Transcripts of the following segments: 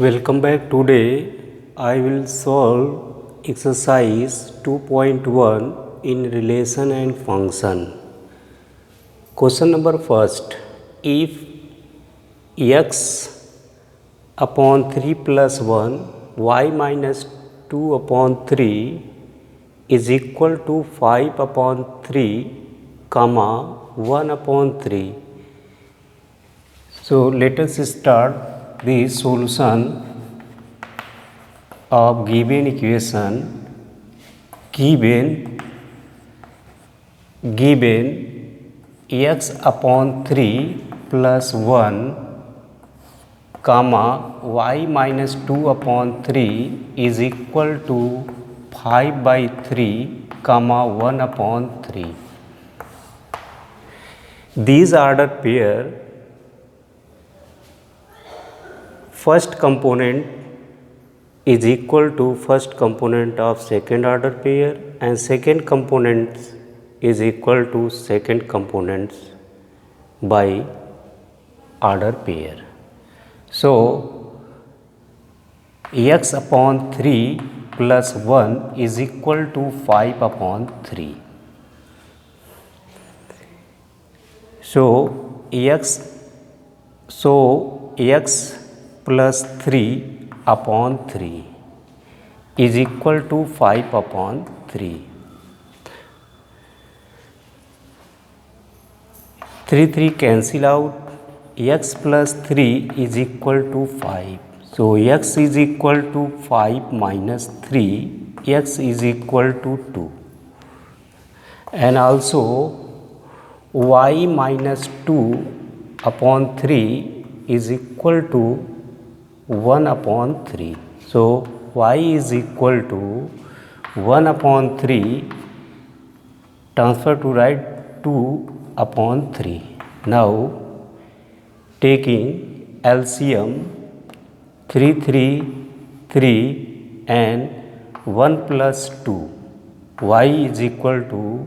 Welcome back. Today I will solve exercise 2.1 in relation and function. Question number first. If x upon 3 plus 1 y minus 2 upon 3 is equal to 5 upon 3 comma 1 upon 3. So let us start the solution of given equation. Given x upon 3 plus 1 comma y minus 2 upon 3 is equal to 5 by 3 comma 1 upon 3. These order pair, first component is equal to first component of second order pair and second component is equal to second components by order pair. So x upon 3 plus 1 is equal to 5 upon 3. So x plus 3 upon 3 is equal to 5 upon 3. 3 cancel out. X plus 3 is equal to 5. So x is equal to 5 minus 3. X is equal to 2. And also y minus 2 upon 3 is equal to 1 upon 3. So y is equal to 1 upon 3, transfer to right 2 upon 3. Now taking LCM 3 and 1 plus 2, y is equal to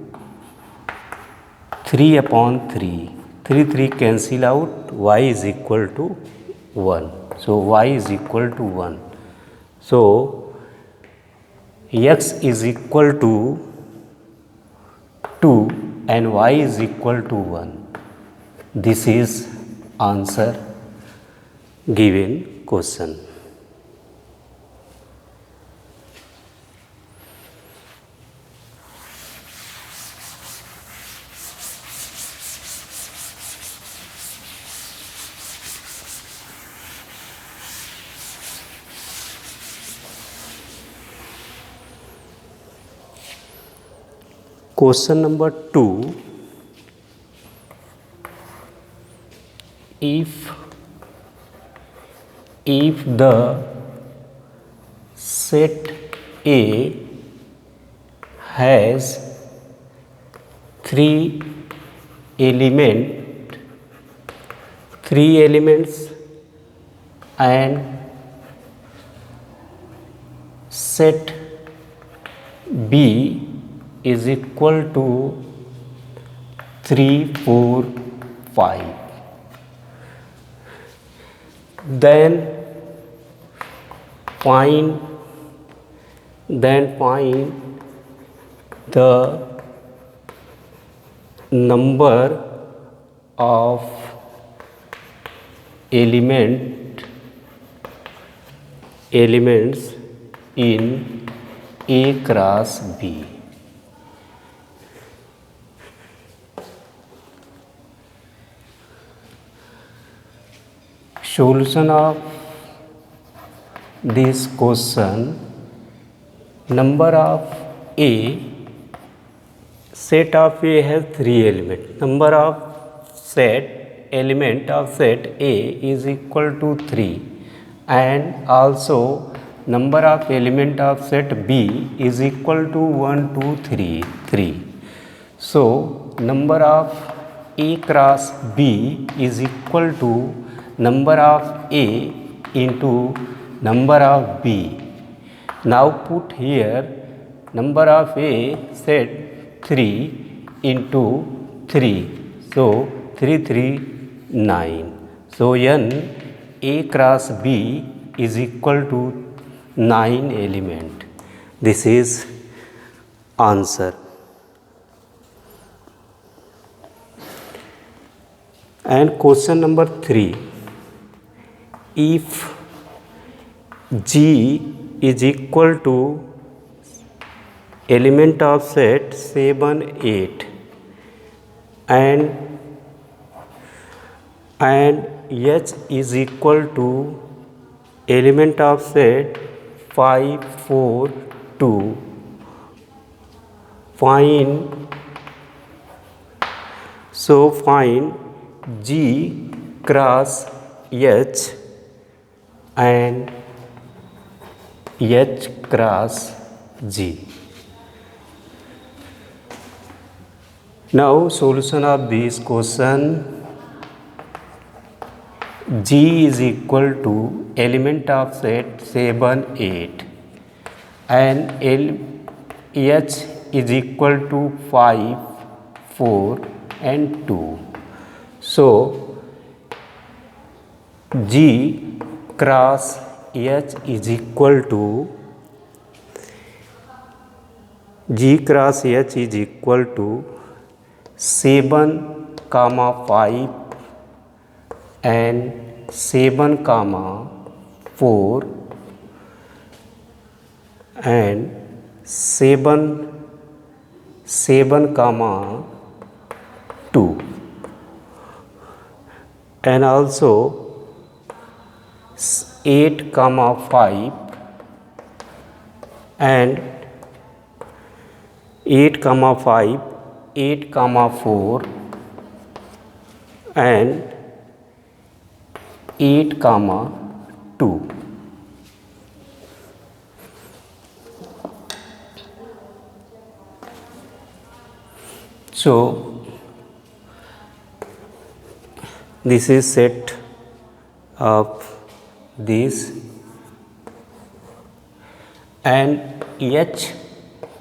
3 upon 3. 3 cancel out, y is equal to 1. So y is equal to 1. So x is equal to 2 and y is equal to 1. This is answer given question. Question number 2. If the set A has 3 elements and set B is equal to 3, 4, 5, then find the number of elements in A cross B. Solution of this question: number of A, set of A has 3 elements. Number of element of set A is equal to 3, and also number of element of set B is equal to 1, 2, 3. So number of A cross B is equal to number of A into number of B. Now put here number of A set 3 into 3. So 3, 9. So n A cross B is equal to 9 element. This is answer. And question number 3, if G is equal to element of set 7, 8 and H is equal to element of set 5, 4, 2, find G cross H and H cross G. Now solution of this question, G is equal to element of set 7, 8 and H is equal to 5, 4 and 2. So G cross H is equal to 7, 5 and 7, 4 and 7, 2 and also 8, 5 and 8, 5, 8, 4 and 8, 2. So this is set of this and H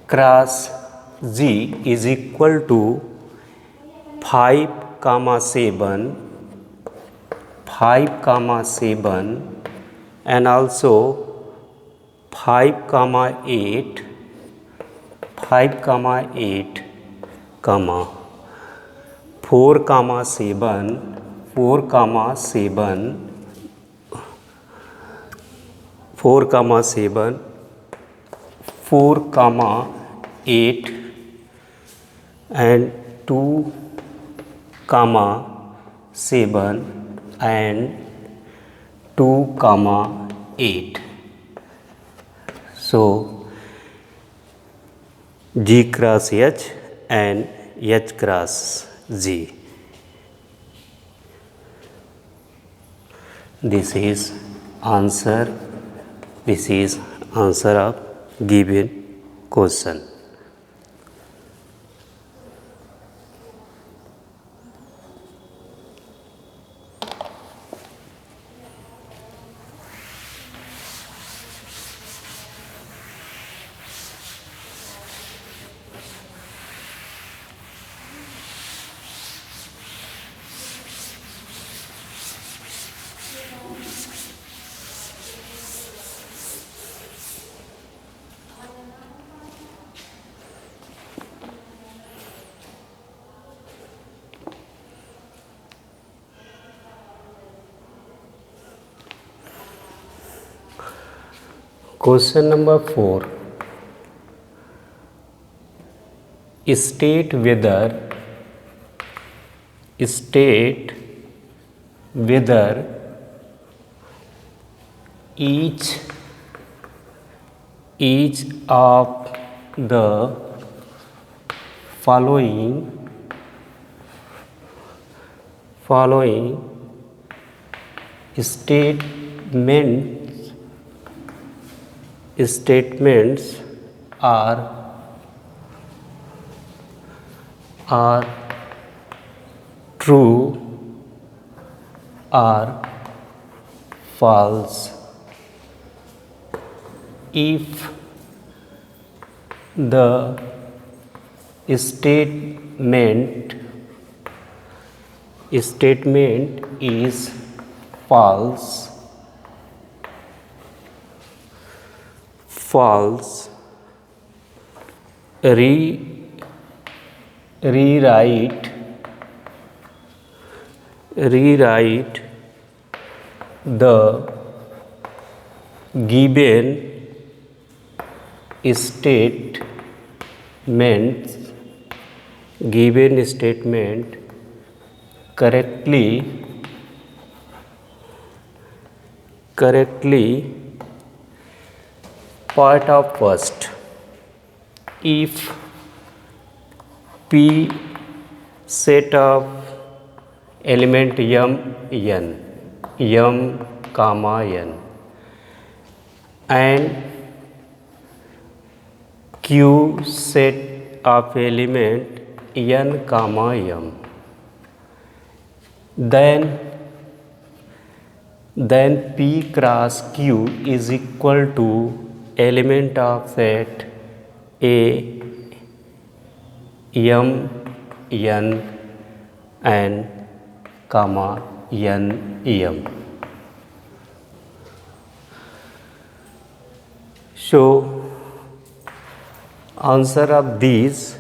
cross G is equal to 5, 7 and also 5, 8, 4, 7, 8 and 2, 7 and 2, 8. So G cross H and H cross G. This is answer. This is answer of given question. Question number 4. State whether each of the following statements are true or false if the statement is false false. Rewrite the given statement correctly part of first. If P set of element m comma n and Q set of element n comma m, then P cross Q is equal to element of set A m n and comma n m. So answer of this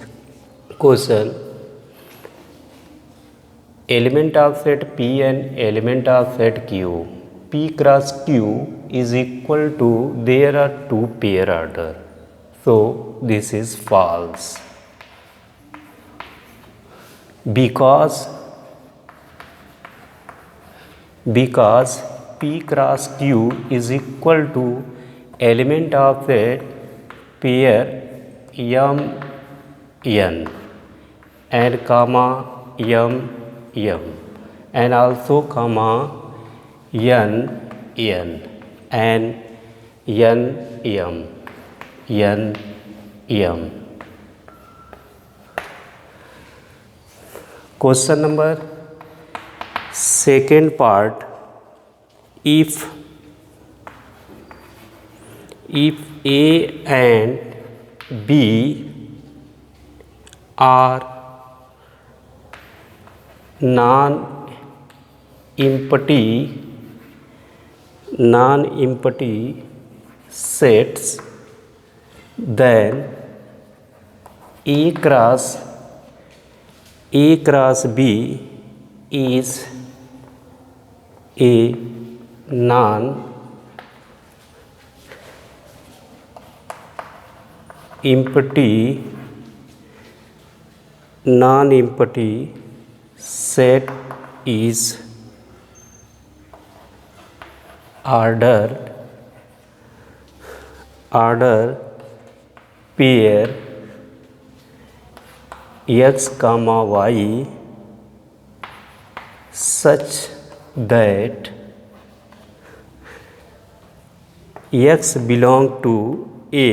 question, element of set P and element of set Q, P cross Q is equal to, there are two pair order, so this is false, because P cross Q is equal to element of set pair m n and comma m and also comma n and n m. Question number second part, if A and B are non-empty sets, then A cross B is a non-empty set is ordered pair x comma y such that x belong to A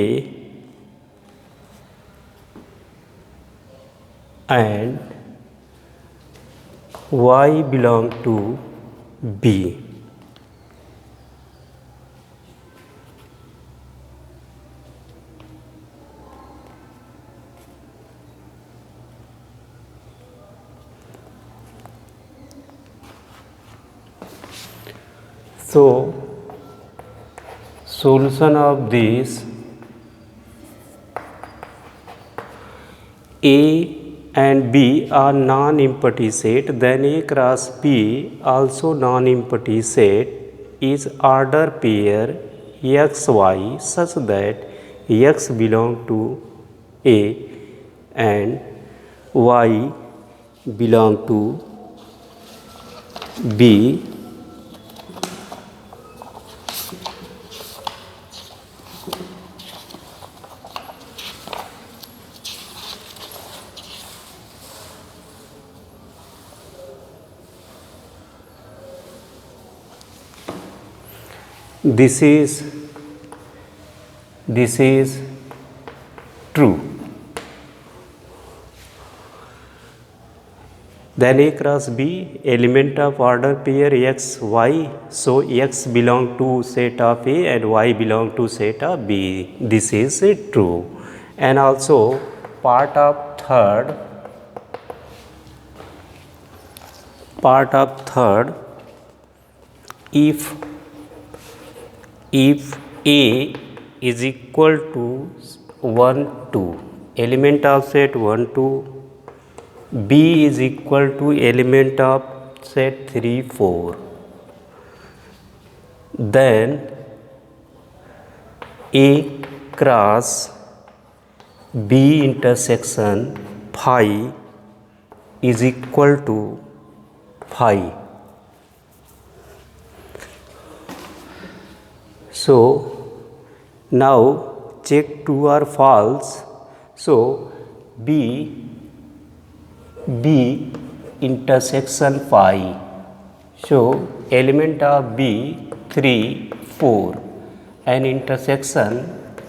and y belong to B. So solution of this, A and B are non-empty set, then A cross B also non-empty set is order pair x y such that x belong to A and y belong to B. This is true. Then A cross B element of order pair x y, so x belong to set of A and y belong to set of B. This is true. And also part of third, if A is equal to 1 2, element of set 1 2. B is equal to element of set 3 4. Then A cross B intersection phi is equal to phi. So now check true or false. So B intersection phi. So element of B 3 4 and intersection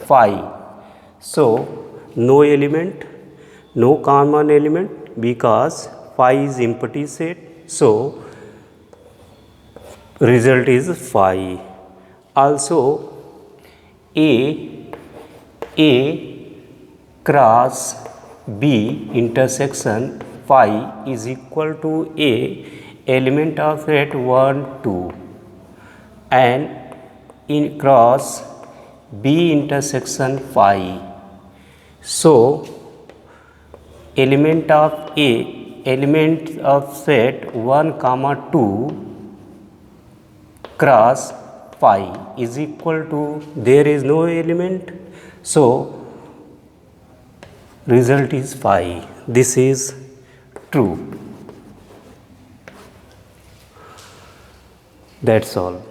phi. So no element, no common element because phi is empty set. So result is phi. Also A cross B intersection phi is equal to A element of set 1 2 and in cross B intersection phi. So element of A, element of set 1 comma 2 cross phi is equal to, there is no element, so result is phi. This is true. That's all.